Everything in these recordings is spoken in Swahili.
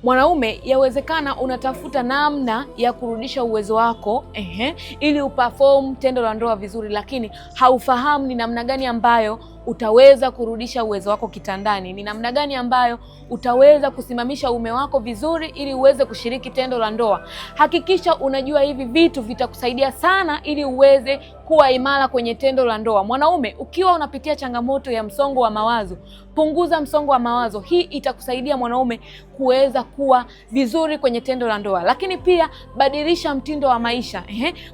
Mwanaume, yawezekana unatafuta namna ya kurudisha uwezo wako ili uperform tendo la ndoa vizuri, lakini haufahamu ni namna gani ambayo utaweza kurudisha uwezo wako kitandani, ni namna gani ambayo utaweza kusimamisha uume wako vizuri ili uweze kushiriki tendo la ndoa. Hakikisha unajua hivi vitu vitakusaidia sana ili uweze kuwa imara kwenye tendo la ndoa. Mwanaume, ukiwa unapitia changamoto ya msongo wa mawazo, punguza msongo wa mawazo. Hii itakusaidia mwanaume kuweza kuwa vizuri kwenye tendo la ndoa. Lakini pia badilisha mtindo wa maisha.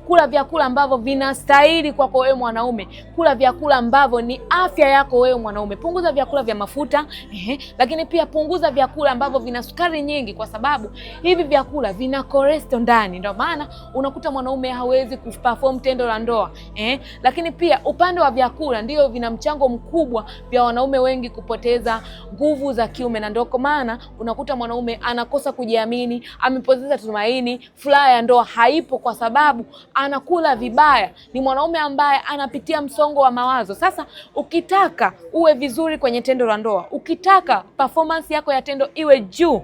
Kula vyakula ambavyo vinastahili kwako wewe mwanaume. Kula vyakula ambavyo ni afya yako wewe mwanaume. Punguza vyakula vya mafuta, lakini pia punguza vyakula ambavyo vina sukari nyingi, kwa sababu hivi vyakula vina cholesterol ndani. Ndio maana unakuta mwanaume hawezi kuperform tendo la ndoa. Lakini pia upande wa vyakula ndio vina mchango mkubwa vya wanaume wengi kupoteza nguvu za kiume, na ndio kwa maana unakuta mwanaume anakosa kujiamini, amepoteza tumaini, furaha ya ndoa haipo kwa sababu anakula vibaya. Ni mwanaume ambaye anapitia msongo wa mawazo. Sasa ukitaka uwe vizuri kwenye tendo la ndoa, ukitaka performance yako ya tendo iwe juu,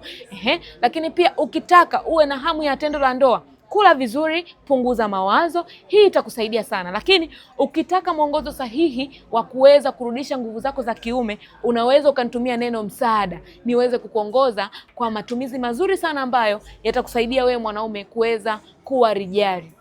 lakini pia ukitaka uwe na hamu ya tendo la ndoa, kula vizuri, punguza mawazo. Hii itakusaidia sana. Lakini ukitaka mwongozo sahihi wa kuweza kurudisha nguvu zako za kiume, unaweza ukanitumia neno msaada, niweze kukuongoza kwa matumizi mazuri sana ambayo yatakusaidia wewe mwanaume kuweza kuwa rijali.